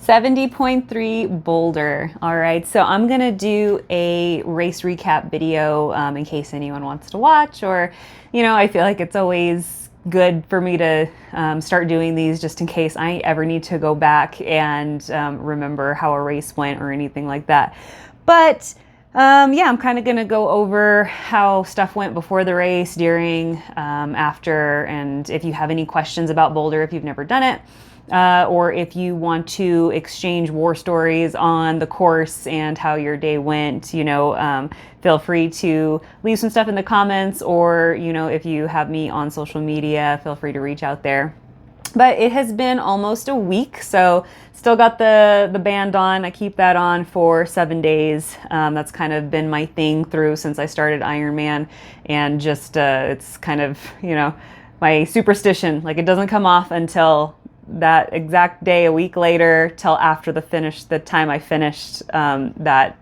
70.3 Boulder. All right, so I'm gonna do a race recap video in case anyone wants to watch, or, I feel like it's always good for me to start doing these just in case I ever need to go back and remember how a race went or anything like that. But yeah, I'm kind of going to go over how stuff went before the race, during, after, and if you have any questions about Boulder, if you've never done it, or if you want to exchange war stories on the course and how your day went, feel free to leave some stuff in the comments, or, if you have me on social media, feel free to reach out there. But it has been almost a week, so still got the band on. I keep that on for 7 days. That's kind of been my thing through since I started Ironman, and just it's kind of, my superstition. Like, it doesn't come off until that exact day a week later, till after the time I finished that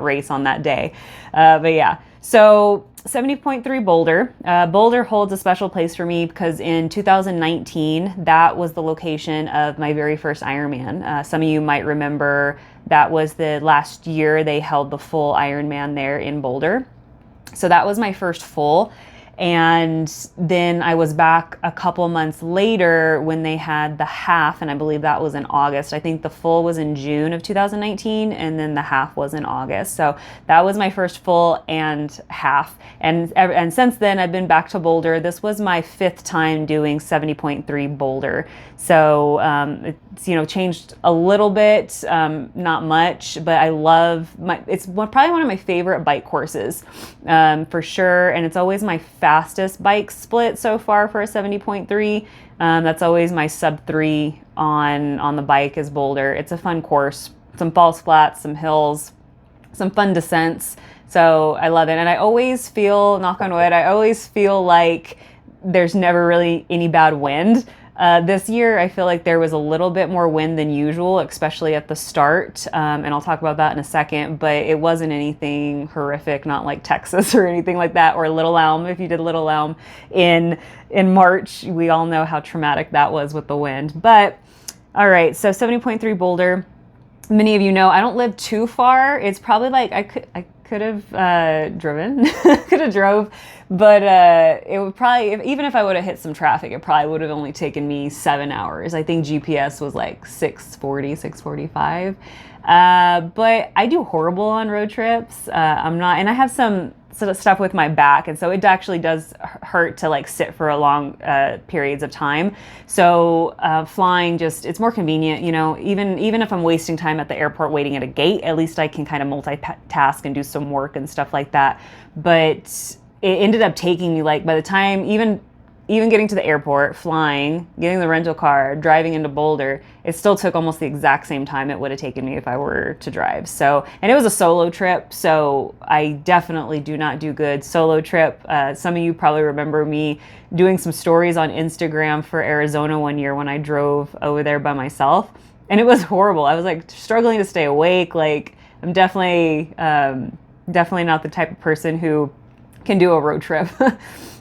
race on that day. But yeah, so 70.3 Boulder. Boulder holds a special place for me because in 2019, that was the location of my very first Ironman. Some of you might remember that was the last year they held the full Ironman there in Boulder. So that was my first full. And then I was back a couple months later when they had the half, and I believe that was in August. I think the full was in June of 2019, and then the half was in August. So that was my first full and half. And since then, I've been back to Boulder. This was my 5th time doing 70.3 Boulder. So it's changed a little bit, not much, but I love it's probably one of my favorite bike courses, for sure. And it's always my fastest bike split so far for a 70.3. That's always my sub 3 on the bike is Boulder. It's a fun course, some falls flats, some hills, some fun descents. So I love it. And I always feel, knock on wood, I always feel like there's never really any bad wind. This year, I feel like there was a little bit more wind than usual, especially at the start, and I'll talk about that in a second, but it wasn't anything horrific, not like Texas or anything like that, or Little Elm. If you did Little Elm in March, we all know how traumatic that was with the wind. But, all right, so 70.3 Boulder. Many of you know I don't live too far. It's probably like I could have driven, could have drove, but it would probably, even if I would have hit some traffic, it probably would have only taken me 7 hours. I think GPS was like 6:40, 6:45. But I do horrible on road trips. I'm not, and I have some sort of stuff with my back, and so it actually does hurt to like sit for a long periods of time. So flying, just, it's more convenient, even if I'm wasting time at the airport waiting at a gate, at least I can kind of multitask and do some work and stuff like that. But it ended up taking me, like, by the time even getting to the airport, flying, getting the rental car, driving into Boulder, it still took almost the exact same time it would have taken me if I were to drive. So, and it was a solo trip, so I definitely do not do good solo trip. Some of you probably remember me doing some stories on Instagram for Arizona one year when I drove over there by myself, and it was horrible. I was like struggling to stay awake. Like, I'm definitely not the type of person who can do a road trip.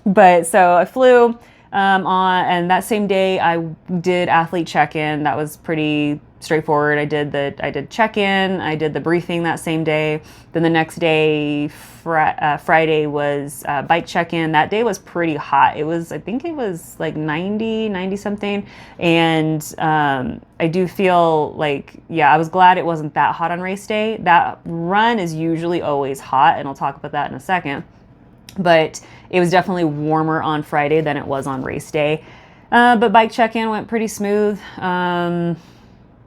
But so I flew and that same day I did athlete check-in. That was pretty straightforward. I did check-in, I did the briefing that same day. Then the next day, Friday, was bike check-in. That day was pretty hot. I think it was like 90 something. And I do feel like, yeah, I was glad it wasn't that hot on race day. That run is usually always hot, and I'll talk about that in a second. But it was definitely warmer on Friday than it was on race day. But bike check-in went pretty smooth.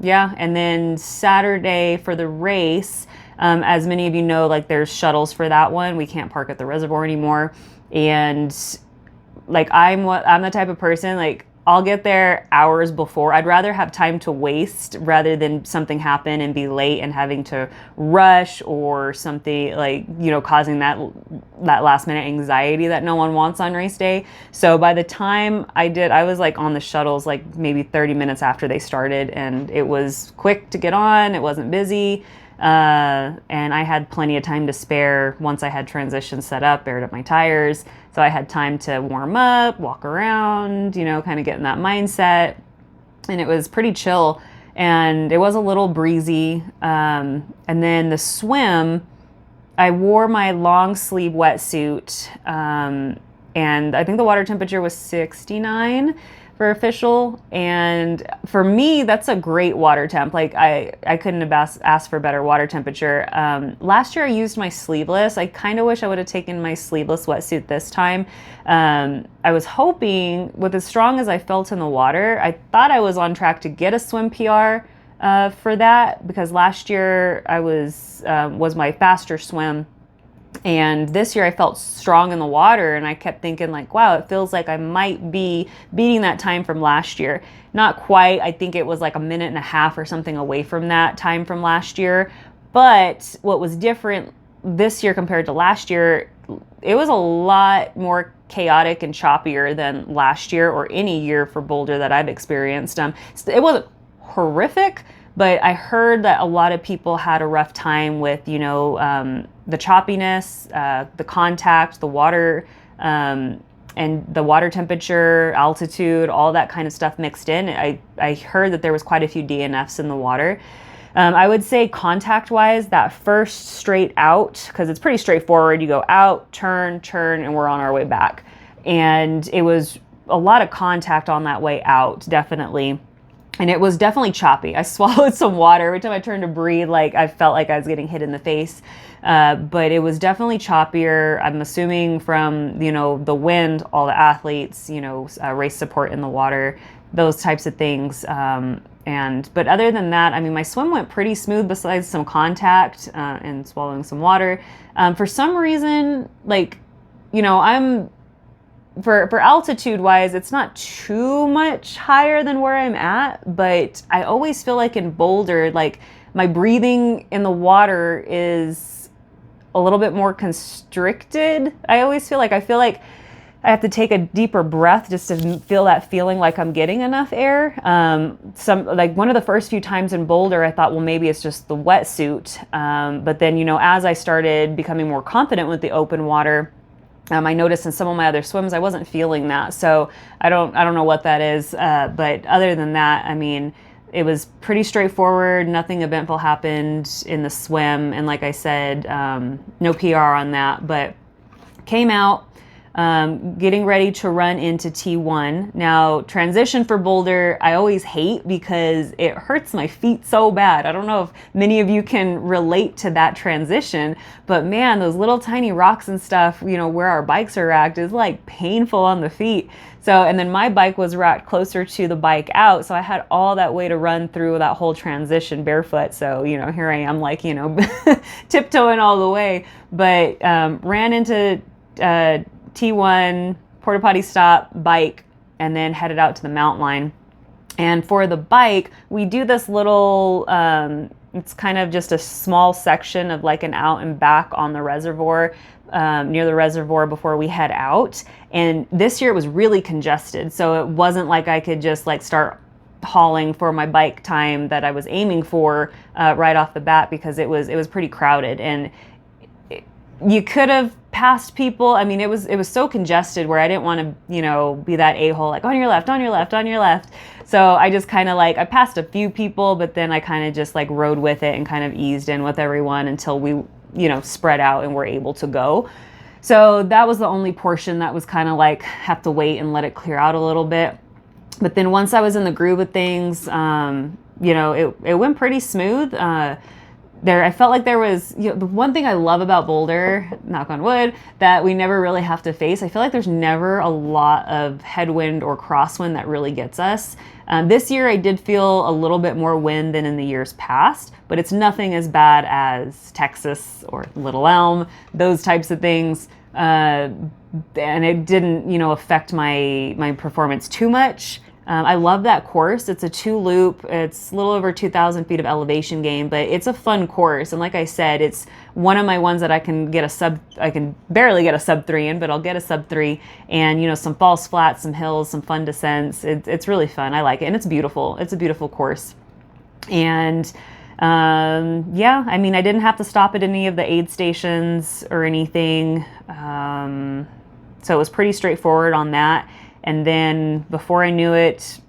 Yeah, and then Saturday for the race, as many of you know, like, there's shuttles for that one. We can't park at the reservoir anymore. And like, I'm the type of person, like, I'll get there hours before. I'd rather have time to waste rather than something happen and be late and having to rush, or something like, causing that last minute anxiety that no one wants on race day. So by the time I was like on the shuttles like maybe 30 minutes after they started, and it was quick to get on. It wasn't busy. And I had plenty of time to spare once I had transition set up, aired up my tires. So I had time to warm up, walk around, kind of get in that mindset. And it was pretty chill. and it was a little breezy. And then the swim, I wore my long sleeve wetsuit, and I think the water temperature was 69 for official. And for me, that's a great water temp. Like I couldn't have asked for better water temperature. Last year I used my sleeveless. I kind of wish I would have taken my sleeveless wetsuit this time. I was hoping, with as strong as I felt in the water, I thought I was on track to get a swim PR for that, because last year I was my faster swim. And this year I felt strong in the water, and I kept thinking like, wow, it feels like I might be beating that time from last year. Not quite. I think it was like a minute and a half or something away from that time from last year. But what was different this year compared to last year, it was a lot more chaotic and choppier than last year or any year for Boulder that I've experienced. It wasn't horrific, but I heard that a lot of people had a rough time with, the choppiness, the contact, the water, and the water temperature, altitude, all that kind of stuff mixed in. I heard that there was quite a few DNFs in the water. I would say contact-wise, that first straight out, because it's pretty straightforward. You go out, turn, and we're on our way back. And it was a lot of contact on that way out, definitely. And it was definitely choppy. I swallowed some water. Every time I turned to breathe, like I felt like I was getting hit in the face. But it was definitely choppier. I'm assuming from, the wind, all the athletes, race support in the water, those types of things. But other than that, I mean, my swim went pretty smooth besides some contact and swallowing some water. For some reason, I'm... For altitude wise, it's not too much higher than where I'm at, but I always feel like in Boulder, like my breathing in the water is a little bit more constricted. I feel like I have to take a deeper breath just to feel that feeling like I'm getting enough air. One of the first few times in Boulder, I thought, well, maybe it's just the wetsuit. But then, as I started becoming more confident with the open water, I noticed in some of my other swims, I wasn't feeling that. So I don't know what that is. But other than that, I mean, it was pretty straightforward. Nothing eventful happened in the swim. And like I said, no PR on that, but came out, getting ready to run into T1. Now, transition for Boulder, I always hate because it hurts my feet so bad. I don't know if many of you can relate to that transition, but man, those little tiny rocks and stuff, where our bikes are racked is like painful on the feet. So, and then my bike was racked closer to the bike out. So I had all that way to run through that whole transition barefoot. So, here I am like, tiptoeing all the way, but ran into T1, porta potty stop, bike, and then headed out to the mountain line. And for the bike, we do this little, it's kind of just a small section of like an out and back on the reservoir, near the reservoir before we head out. And this year it was really congested. So it wasn't like I could just like start hauling for my bike time that I was aiming for right off the bat, because it was pretty crowded. And you could have passed people. I mean, it was so congested where I didn't want to, be that a-hole, like on your left, on your left, on your left. So I just kind of I passed a few people, but then I kind of just rode with it and kind of eased in with everyone until we, spread out and were able to go. So that was the only portion that was kind of have to wait and let it clear out a little bit. But then once I was in the groove of things, it went pretty smooth. I felt like there was, the one thing I love about Boulder, knock on wood, that we never really have to face. I feel like there's never a lot of headwind or crosswind that really gets us. This year I did feel a little bit more wind than in the years past, but it's nothing as bad as Texas or Little Elm, those types of things. And it didn't, affect my performance too much. I love that course. It's a 2-loop. It's a little over 2,000 feet of elevation gain, but it's a fun course. And like I said, it's one of my ones that I can barely get a sub 3 in, but I'll get a sub 3 and, some false flats, some hills, some fun descents. It's really fun. I like it. And it's beautiful. It's a beautiful course. And, I mean, I didn't have to stop at any of the aid stations or anything. So it was pretty straightforward on that. And then before I knew it,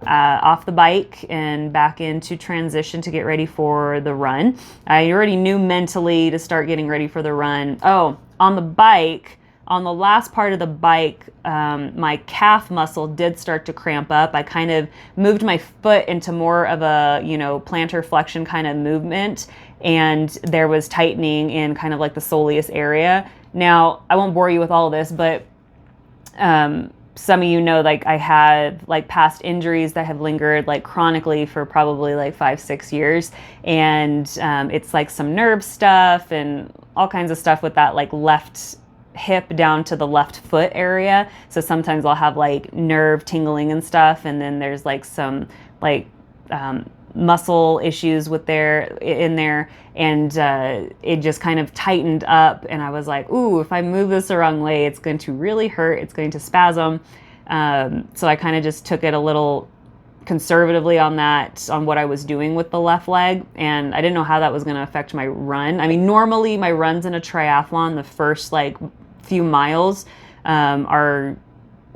off the bike and back into transition to get ready for the run. I already knew mentally to start getting ready for the run. Oh, on the bike, on the last part of the bike, my calf muscle did start to cramp up. I kind of moved my foot into more of a, plantar flexion kind of movement, and there was tightening in kind of like the soleus area. Now, I won't bore you with all of this, but some of you know, like, I had like past injuries that have lingered like chronically for probably like 5-6 years. And it's like some nerve stuff and all kinds of stuff with that like left hip down to the left foot area. So sometimes I'll have like nerve tingling and stuff. And then there's like some like muscle issues in there. And it just kind of tightened up. And I was like, ooh, if I move this the wrong way, it's going to really hurt. It's going to spasm. So I kind of just took it a little conservatively on what I was doing with the left leg. And I didn't know how that was going to affect my run. I mean, normally my runs in a triathlon, the first like few miles are,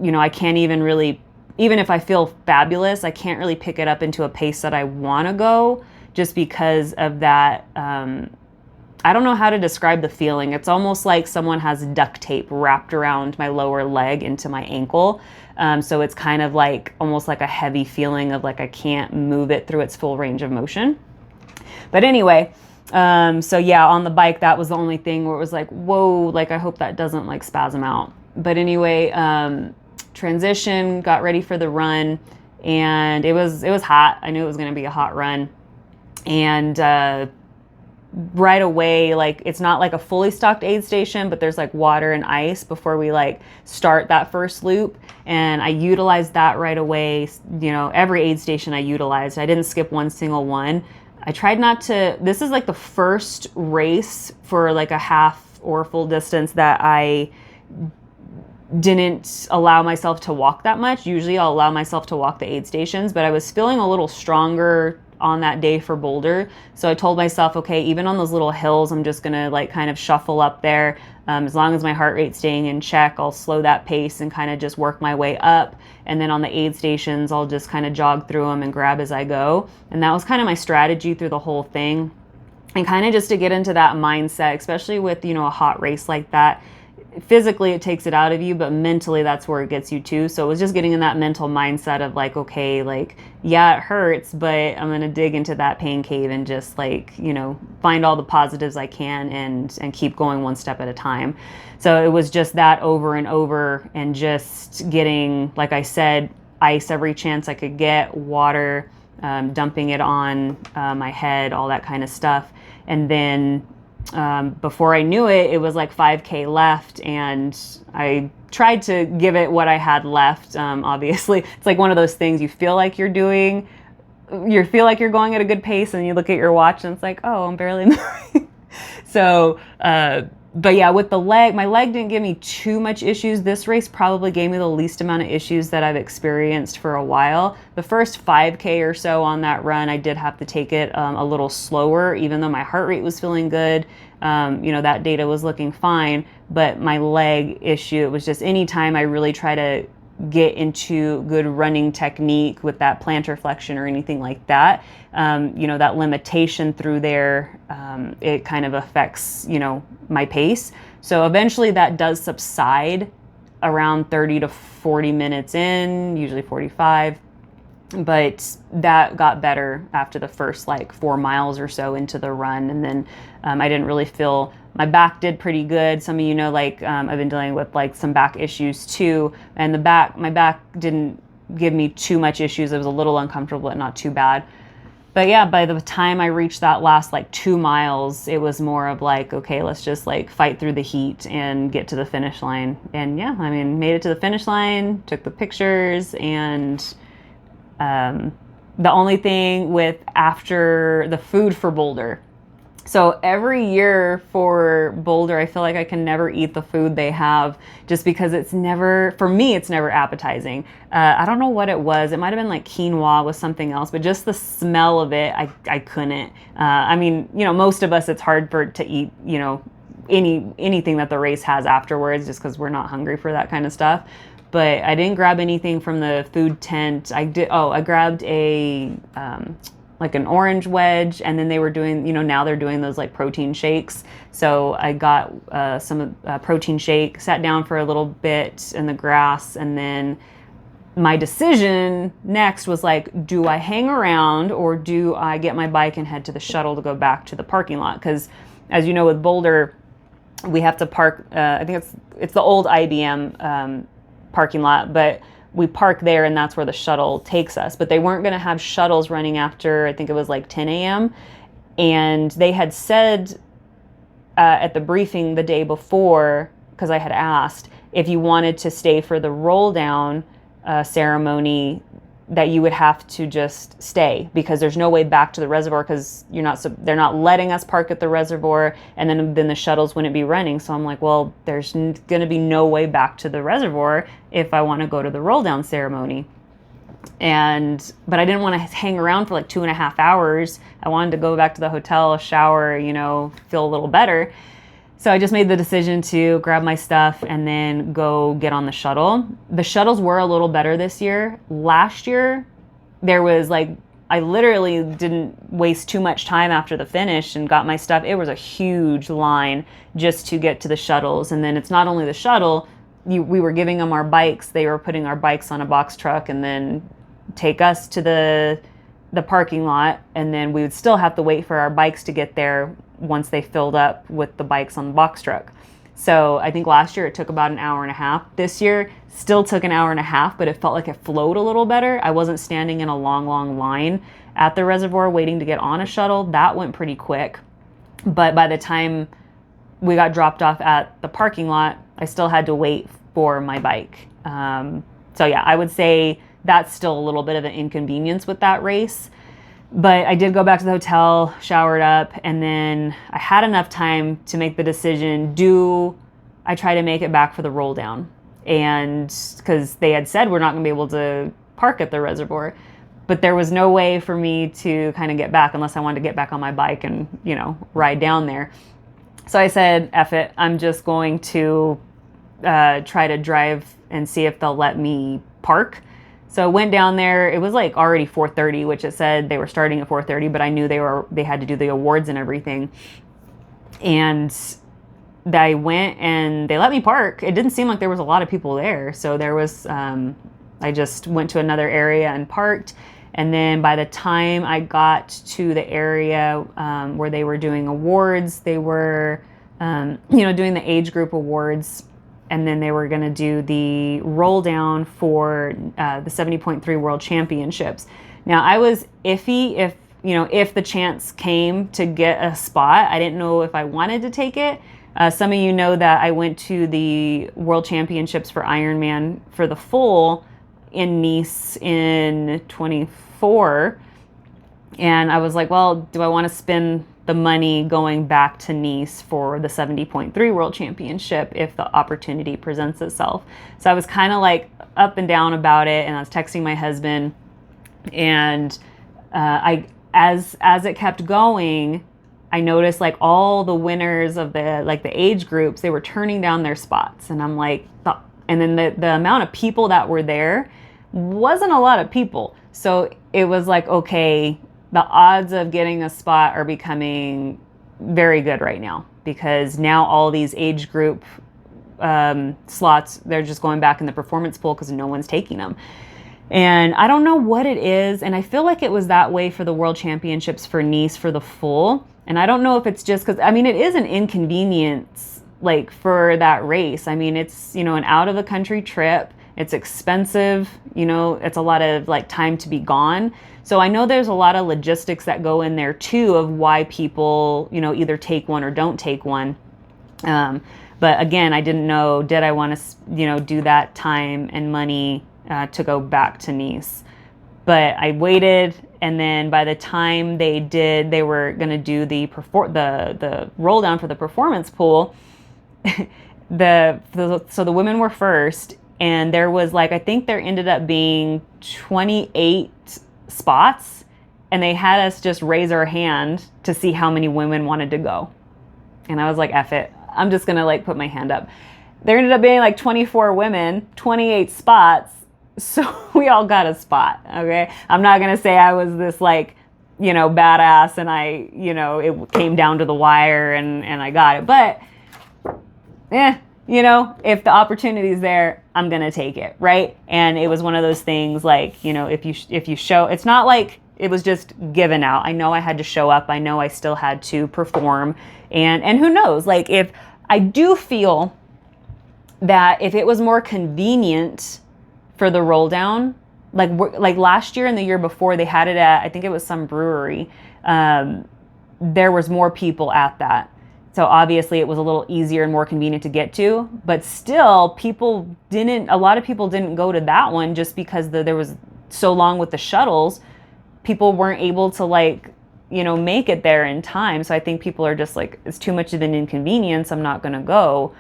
I can't even really, even if I feel fabulous, I can't really pick it up into a pace that I want to go, just because of that. I don't know how to describe the feeling. It's almost like someone has duct tape wrapped around my lower leg into my ankle. So it's kind of like almost like a heavy feeling of like I can't move it through its full range of motion. But anyway, so yeah, on the bike, that was the only thing where it was like, whoa, like I hope that doesn't like spasm out. But anyway, transition, got ready for the run, and it was hot. I knew it was going to be a hot run. And right away, like, it's not like a fully stocked aid station, but there's like water and ice before we like start that first loop. And I utilized that right away. Every aid station I utilized. I didn't skip one single one. I tried not to. This is like the first race for like a half or full distance that I didn't allow myself to walk that much. Usually I'll allow myself to walk the aid stations, but I was feeling a little stronger on that day for Boulder. So I told myself, okay, even on those little hills, I'm just gonna like kind of shuffle up there. As long as my heart rate's staying in check, I'll slow that pace and kind of just work my way up. And then on the aid stations, I'll just kind of jog through them and grab as I go. And that was kind of my strategy through the whole thing. And kind of just to get into that mindset, especially with, a hot race like that. Physically it takes it out of you, but mentally that's where it gets you too. So it was just getting in that mental mindset of like, okay, like, yeah, it hurts, but I'm going to dig into that pain cave and just like, find all the positives I can and keep going one step at a time. So it was just that over and over, and just getting, like I said, ice every chance I could get, water, dumping it on my head, all that kind of stuff. And then before I knew it, it was like 5K left, and I tried to give it what I had left. Obviously, it's like one of those things you feel like you're going at a good pace, and you look at your watch and it's like, oh, I'm barely moving. So, but yeah, with the leg, my leg didn't give me too much issues. This race probably gave me the least amount of issues that I've experienced for a while. The first 5K or so on that run, I did have to take it a little slower, even though my heart rate was feeling good. That data was looking fine, but my leg issue, it was just anytime I really try to get into good running technique with that plantar flexion or anything like that, that limitation through there, it kind of affects, my pace. So eventually that does subside around 30 to 40 minutes in, usually 45. But that got better after the first like 4 miles or so into the run. And then I didn't really feel, my back did pretty good. Some of you know, like I've been dealing with like some back issues too. And my back didn't give me too much issues. It was a little uncomfortable, but not too bad. But yeah, by the time I reached that last like 2 miles, it was more of like, okay, let's just like fight through the heat and get to the finish line. And yeah, I mean, made it to the finish line, took the pictures, and the only thing with after the food for Boulder. So every year for Boulder, I feel like I can never eat the food they have, just because it's never, for me, it's never appetizing. I don't know what it was. It might have been like quinoa with something else, but just the smell of it, I couldn't. I mean, most of us, it's hard to eat, anything that the race has afterwards, just because we're not hungry for that kind of stuff. but I didn't grab anything from the food tent. I grabbed a like an orange wedge, and then they were doing, now they're doing those like protein shakes. So I got some protein shake, sat down for a little bit in the grass, and then my decision next was like, do I hang around or do I get my bike and head to the shuttle to go back to the parking lot? Because as you know, with Boulder, we have to park, I think it's the old IBM parking lot, but we park there and that's where the shuttle takes us. But they weren't going to have shuttles running after, I think it was like 10 a.m. And they had said at the briefing the day before, because I had asked if you wanted to stay for the roll down ceremony, that you would have to just stay, because there's no way back to the reservoir, because they're not letting us park at the reservoir, and then the shuttles wouldn't be running. So I'm like, well, there's going to be no way back to the reservoir if I want to go to the roll down ceremony. But I didn't want to hang around for like 2.5 hours. I wanted to go back to the hotel, shower, feel a little better. So I just made the decision to grab my stuff and then go get on the shuttle. The shuttles were a little better this year. Last year, there was I literally didn't waste too much time after the finish and got my stuff. It was a huge line just to get to the shuttles. And then it's not only the shuttle, we were giving them our bikes. They were putting our bikes on a box truck and then take us to the parking lot. And then we would still have to wait for our bikes to get there once they filled up with the bikes on the box truck. So I think last year it took about an hour and a half. This year still took an hour and a half, but it felt like it flowed a little better. I wasn't standing in a long line at the reservoir waiting to get on a shuttle. That went pretty quick. But by the time we got dropped off at the parking lot, I still had to wait for my bike. So yeah, I would say that's still a little bit of an inconvenience with that race. But I did go back to the hotel, showered up, and then I had enough time to make the decision, do I try to make it back for the roll down? And because they had said we're not going to be able to park at the reservoir, but there was no way for me to kind of get back unless I wanted to get back on my bike and, ride down there. So I said, F it, I'm just going to try to drive and see if they'll let me park. So I went down there. It was like already 4:30, which it said they were starting at 4:30, but I knew they had to do the awards and everything. And I went and they let me park. It didn't seem like there was a lot of people there. So there was, I just went to another area and parked. And then by the time I got to the area where they were doing awards, they were, doing the age group awards. And then they were going to do the roll down for the 70.3 World Championships. Now, I was iffy if the chance came to get a spot. I didn't know if I wanted to take it. Some of you know that I went to the World Championships for Ironman for the full in Nice in 24. And I was like, well, do I want to spend the money going back to Nice for the 70.3 World Championship if the opportunity presents itself? So I was kind of like up and down about it, and I was texting my husband, and as it kept going, I noticed like all the winners of the age groups, they were turning down their spots, and I'm like, and then the amount of people that were there wasn't a lot of people, so it was like, okay, the odds of getting a spot are becoming very good right now, because now all these age group slots, they're just going back in the performance pool because no one's taking them. And I don't know what it is. And I feel like it was that way for the World Championships for Nice for the full. And I don't know if it's just because, it is an inconvenience like for that race. It's, an out of the country trip. It's expensive, it's a lot of like time to be gone. So I know there's a lot of logistics that go in there too of why people, either take one or don't take one. But again, I didn't know, did I want to, do that time and money to go back to Nice? But I waited, and then by the time they were going to do the roll down for the performance pool. So the women were first. And there was I think there ended up being 28 spots, and they had us just raise our hand to see how many women wanted to go. And I was like, F it, I'm just going to put my hand up. there ended up being like 24 women, 28 spots. So we all got a spot. Okay. I'm not going to say I was this like, badass and it came down to the wire and I got it. But if the opportunity is there, I'm going to take it. Right. And it was one of those things like, if you show, it's not like it was just given out. I know I had to show up. I know I still had to perform. And who knows, like if I do feel that if it was more convenient for the roll down, like last year and the year before, they had it at, I think it was some brewery. There was more people at that. So obviously it was a little easier and more convenient to get to, but still a lot of people didn't go to that one just because there was so long with the shuttles. People weren't able to make it there in time. So I think people are just like, it's too much of an inconvenience. I'm not going to go.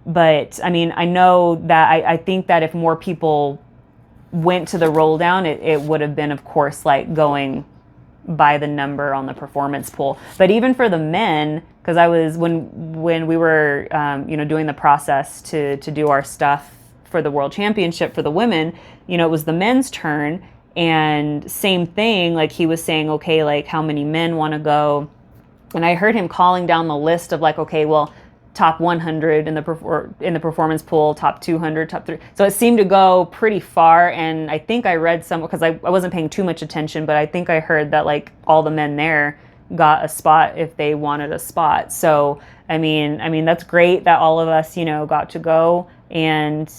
But I mean, I know that I think that if more people went to the roll down, it would have been, of course, like going by the number on the performance pool. But even for the men, because I was, when we were, doing the process to do our stuff for the world championship for the women, it was the men's turn. And same thing, like he was saying, okay, like how many men want to go? And I heard him calling down the list of like, okay, well, top 100 in the performance pool, top 200, top 3. So it seemed to go pretty far. And I think I read because I wasn't paying too much attention, but I think I heard that like all the men there got a spot if they wanted a spot. So, I mean, that's great that all of us, got to go. And,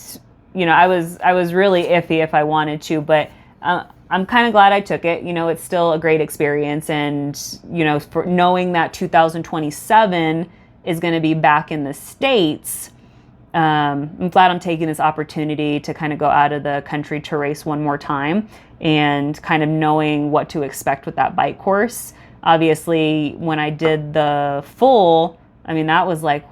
I was really iffy if I wanted to, but I'm kind of glad I took it. It's still a great experience. And, for knowing that 2027 is going to be back in the States, I'm glad I'm taking this opportunity to kind of go out of the country to race one more time and kind of knowing what to expect with that bike course. Obviously, when I did the full, that was like,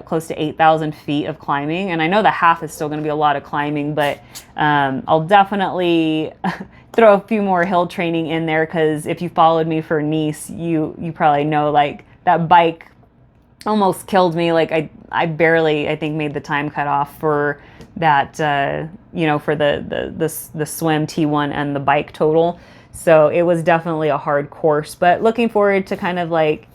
close to 8,000 feet of climbing. And I know the half is still going to be a lot of climbing, but I'll definitely throw a few more hill training in there, because if you followed me for Nice, you probably know like that bike almost killed me. Like I barely, I think, made the time cut off for that, for the swim T1 and the bike total. So it was definitely a hard course, but looking forward to kind of like,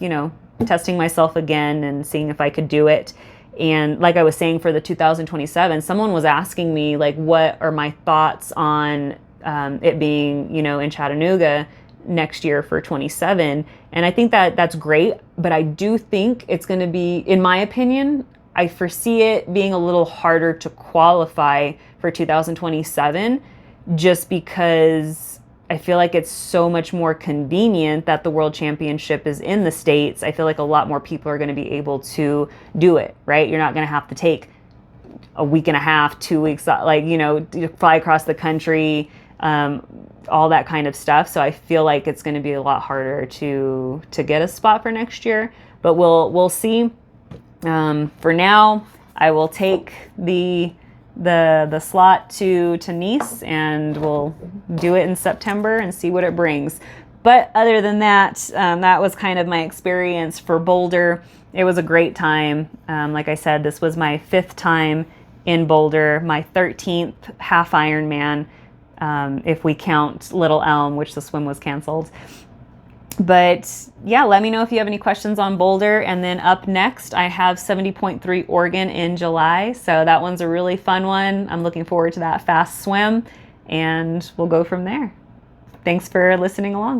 testing myself again and seeing if I could do it. And like I was saying, for the 2027, someone was asking me like, what are my thoughts on it being, in Chattanooga next year for 27. And I think that that's great, but I do think it's going to be, in my opinion, I foresee it being a little harder to qualify for 2027, just because I feel like it's so much more convenient that the World Championship is in the States. I feel like a lot more people are going to be able to do it, right? You're not going to have to take a week and a half, 2 weeks, fly across the country, all that kind of stuff. So I feel like it's going to be a lot harder to get a spot for next year, but we'll see. For now, I will take the slot to Nice, and we'll do it in September and see what it brings. But other than that, that was kind of my experience for Boulder. It was a great time. Like I said, this was my 5th time in Boulder, my 13th half Ironman, if we count Little Elm, which the swim was canceled. But yeah, let me know if you have any questions on Boulder. And then up next, I have 70.3 Oregon in July. So that one's a really fun one. I'm looking forward to that fast swim, and we'll go from there. Thanks for listening along.